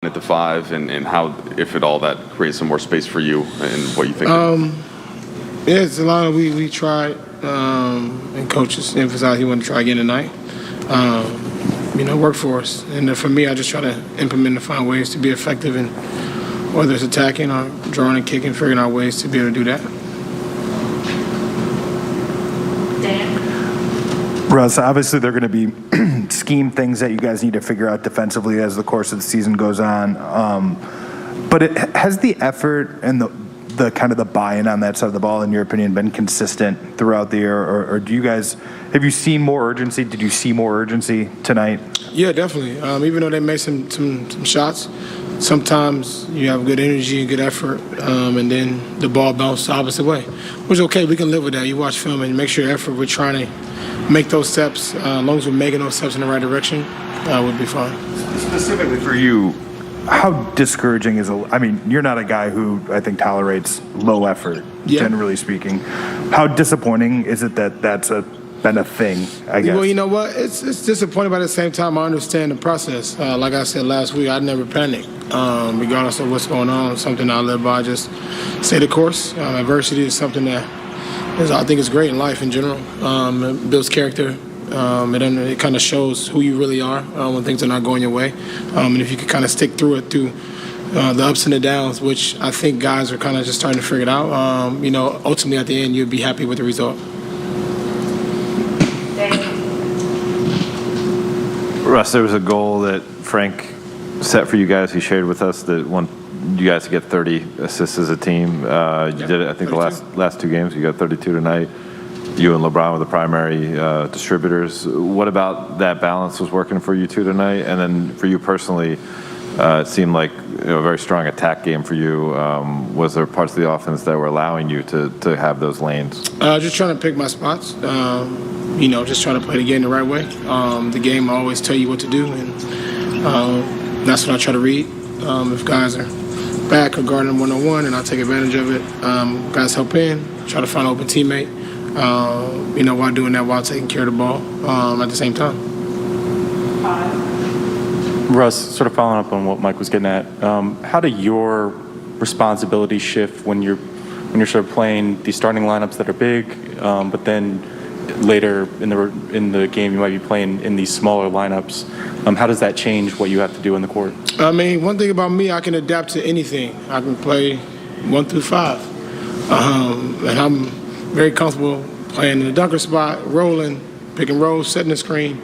at the 5, and how, if at all, that creates some more space for you and what you think? Yeah, it's a lot of we tried, and coaches emphasized he wanted to try again tonight. Work for us. And for me, I just try to implement and find ways to be effective in whether it's attacking or drawing and kicking, figuring out ways to be able to do that. Russ, obviously there are going to be scheme things that you guys need to figure out defensively as the course of the season goes on. But has the effort and the kind of the buy-in on that side of the ball, in your opinion, been consistent throughout the year? Or do you guys, have you seen more urgency? Did you see more urgency tonight? Yeah, definitely. Even though they made some shots, sometimes you have good energy and good effort, and then the ball bounces the opposite way. Which is okay, we can live with that. You watch film and make sure effort, we're trying to make those steps. As long as we're making those steps in the right direction, would be fine. Specifically for you, how discouraging is you're not a guy who I think tolerates low effort, generally speaking. How disappointing is it that that's been a thing, I guess? Well, you know what? It's disappointing, but at the same time, I understand the process. Like I said last week, I never panic, regardless of what's going on. Something I live by, just stay the course. Adversity is something that I think is great in life in general. It builds character. It kind of shows who you really are when things are not going your way. And if you can kind of stick through it, through the ups and the downs, which I think guys are kind of just starting to figure it out, ultimately at the end, you'd be happy with the result. Russ, there was a goal that Frank set for you guys. He shared with us that want you guys to get 30 assists as a team. You did it, I think, 32. the last 2 games. You got 32 tonight. You and LeBron were the primary distributors. What about that balance was working for you two tonight? And then for you personally, it seemed like a very strong attack game for you. Was there parts of the offense that were allowing you to have those lanes? Just trying to pick my spots. Just trying to play the game the right way. The game will always tell you what to do, and that's what I try to read. If guys are back or guarding them one-on-one, and I take advantage of it. Guys help in, try to find an open teammate. While doing that, while taking care of the ball at the same time. Russ, sort of following up on what Mike was getting at, how do your responsibilities shift when you're sort of playing these starting lineups that are big, but then later in the game you might be playing in these smaller lineups? How does that change what you have to do in the court? One thing about me, I can adapt to anything. I can play 1 through 5, and I'm very comfortable playing in the dunker spot, rolling, pick and roll, setting the screen,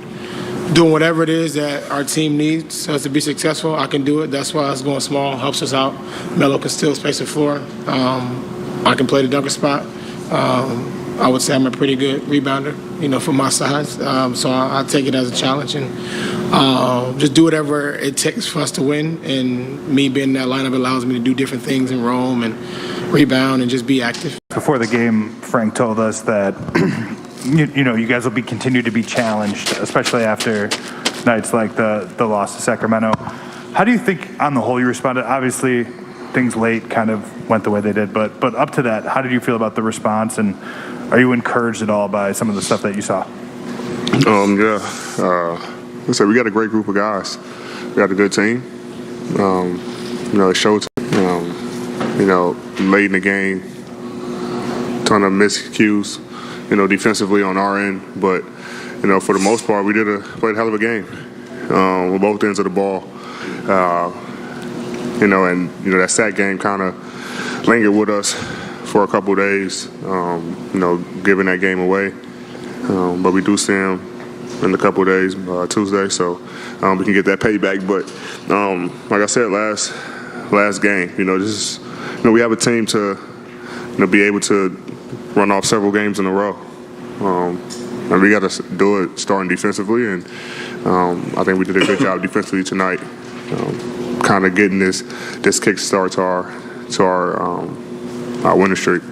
doing whatever it is that our team needs us to be successful. I can do it. That's why us going small helps us out. Melo can still space the floor. I can play the dunker spot. I would say I'm a pretty good rebounder, from my size. So I take it as a challenge and just do whatever it takes for us to win. And me being in that lineup allows me to do different things and roam and rebound and just be active. Before the game, Frank told us that you guys will continue to be challenged, especially after nights like the loss to Sacramento. How do you think, on the whole, you responded? Obviously, things late kind of went the way they did, but up to that, how did you feel about the response, and are you encouraged at all by some of the stuff that you saw? Like I said, we got a great group of guys. We got a good team. It showed, late in the game, ton of miscues, defensively on our end. But, for the most part, we played a hell of a game with both ends of the ball. That sack game kind of lingered with us for a couple of days, giving that game away. But we do see him in a couple of days, Tuesday, so we can get that payback. But like I said, last game, this is, we have a team to be able to run off several games in a row. And we got to do it starting defensively, and I think we did a good job defensively tonight, kind of getting this kickstart to our winning streak.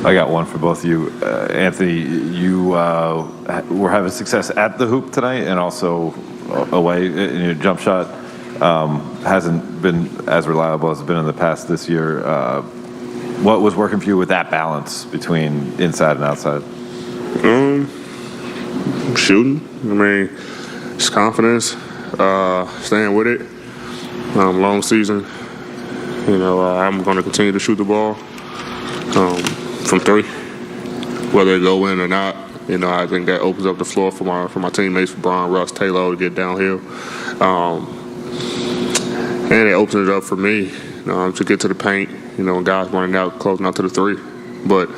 I got one for both of you. Anthony, you were having success at the hoop tonight and also away in your jump shot. Hasn't been as reliable as it's been in the past this year. What was working for you with that balance between inside and outside? Shooting. Just confidence, staying with it. long season. I'm going to continue to shoot the ball from three, whether it go in or not. I think that opens up the floor for my teammates, for Brian, Russ, Taylor, to get downhill. And it opens it up for me to get to the paint, guys running out, closing out to the three. But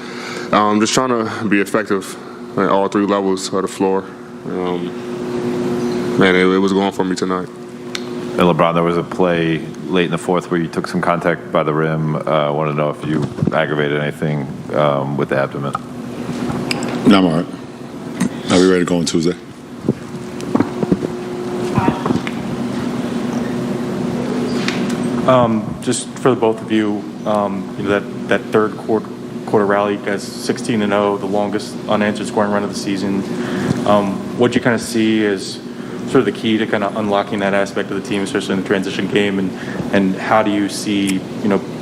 I'm just trying to be effective at all three levels of the floor. Man, it was going for me tonight. And LeBron, there was a play late in the fourth where you took some contact by the rim. I want to know if you aggravated anything with the abdomen. No, I'm all right. I'll be ready to go on Tuesday. Just for the both of you, that third quarter rally, you guys 16-0, the longest unanswered scoring run of the season. What do you kind of see as sort of the key to kind of unlocking that aspect of the team, especially in the transition game, and how do you see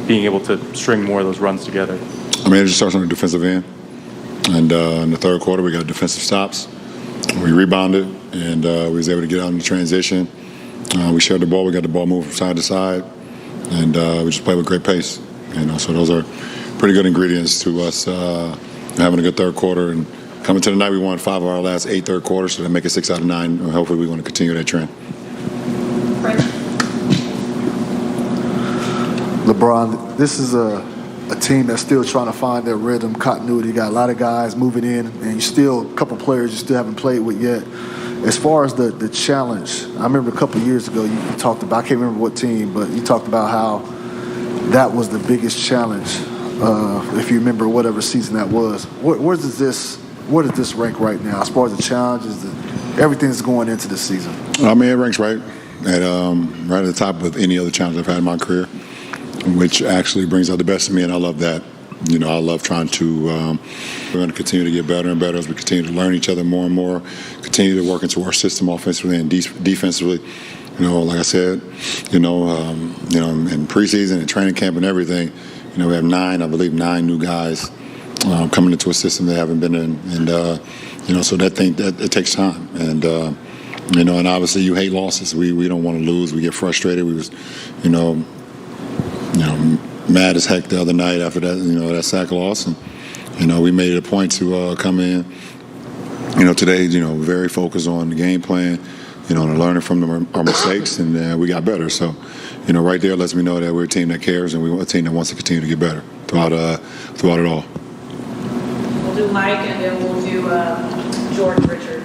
being able to string more of those runs together? I mean, it just starts on the defensive end, and in the third quarter we got defensive stops. We rebounded, and we was able to get out in the transition. We shared the ball. We got the ball moving from side to side, and we just played with great pace. So those are pretty good ingredients to us having a good third quarter. And coming to the night, we won 5 of our last 8 third quarters, so that make it 6 out of 9. And hopefully, we want to continue that trend. LeBron, this is a team that's still trying to find their rhythm, continuity. You got a lot of guys moving in, and you still a couple players you still haven't played with yet. As far as the challenge, I remember a couple of years ago you talked about, I can't remember what team, but you talked about how that was the biggest challenge, if you remember whatever season that was. Where does this rank right now as far as the challenges, everything that's going into the season? I mean, it ranks right at the top of any other challenge I've had in my career, which actually brings out the best of me, and I love that. I love trying to, we're going to continue to get better and better as we continue to learn each other more and more, continue to work into our system offensively and defensively. Like I said, in preseason and training camp and everything, we have 9 new guys coming into a system they haven't been in. And, so that it takes time. And, and obviously you hate losses. We don't want to lose. We get frustrated. We was, mad as heck the other night after that, that sack loss. And, we made it a point to come in, today, very focused on the game plan, and learning from our mistakes, and we got better. So, right there lets me know that we're a team that cares, and we're a team that wants to continue to get better throughout it all. We'll do Mike, and then we'll do George Richard.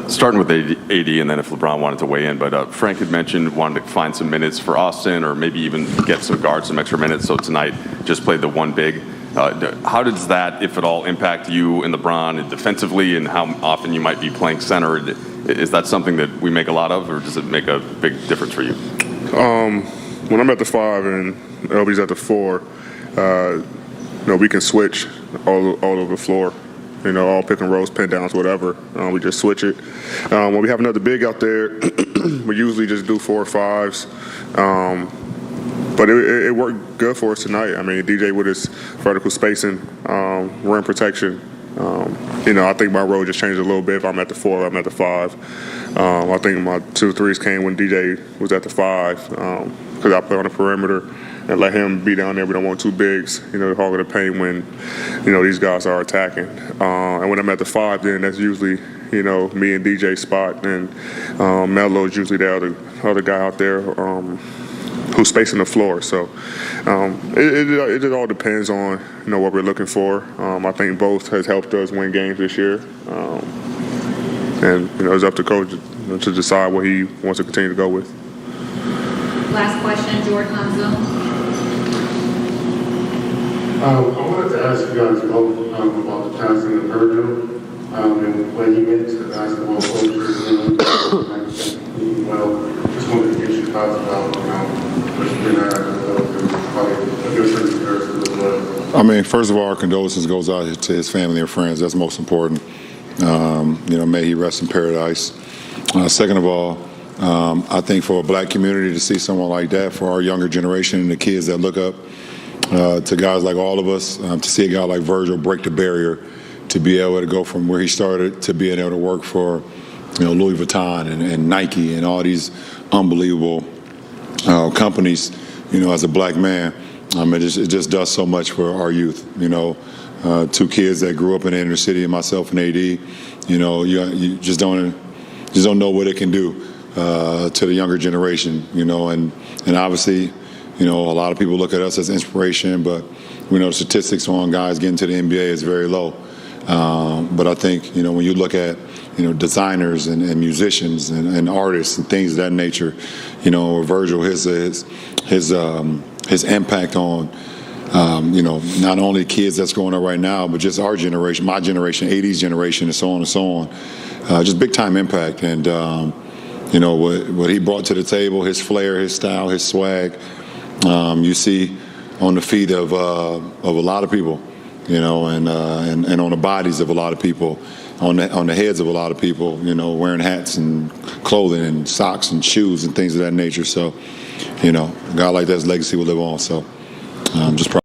Starting with AD, and then if LeBron wanted to weigh in, but Frank had mentioned wanted to find some minutes for Austin, or maybe even get some guards, some extra minutes. So tonight, just played the one big. How does that, if at all, impact you and LeBron and defensively, and how often you might be playing center? Is that something that we make a lot of, or does it make a big difference for you? When I'm at the 5 and LB's at the 4, we can switch all over the floor. All pick and rolls, pin downs, whatever. We just switch it. When we have another big out there, we usually just do 4 or 5s. But it worked good for us tonight. I mean, DJ with his vertical spacing, rim protection. I think my role just changed a little bit. If I'm at the 4, I'm at the 5. I think my 2 threes came when DJ was at the 5 because I play on the perimeter and let him be down there. We don't want 2 bigs, hog of the paint when, these guys are attacking. And when I'm at the 5, then that's usually, me and DJ's spot. And Melo's usually the other guy out there who's spacing the floor. So it all depends on, what we're looking for. I think both has helped us win games this year. And, it's up to coach to decide what he wants to continue to go with. Last question, Jordan on Zoom. I wanted to ask you guys both about the passing of Virgil. And when you get into the basketball culture, just wanted to get your thoughts about, what you've been at and probably a different comparison as well. I mean, first of all, our condolences goes out to his family and friends. That's most important. May he rest in paradise. Second of all, I think for a black community to see someone like that, for our younger generation and the kids that look up to guys like all of us, to see a guy like Virgil break the barrier, to be able to go from where he started to being able to work for, Louis Vuitton and Nike and all these unbelievable companies, as a black man. It just does so much for our youth. Two kids that grew up in the inner city, and myself and AD. You just don't know what it can do to the younger generation. And obviously, a lot of people look at us as inspiration, but we know the statistics on guys getting to the NBA is very low. But I think, when you look at, designers and musicians and artists and things of that nature, Virgil, his impact on, not only kids that's growing up right now, but just our generation, my generation, 80s generation, and so on and so on. Just big time impact. And, what he brought to the table, his flair, his style, his swag, you see on the feet of a lot of people, and on the bodies of a lot of people, on the heads of a lot of people, wearing hats and clothing and socks and shoes and things of that nature. So, a guy like that's legacy will live on. So, I'm just proud.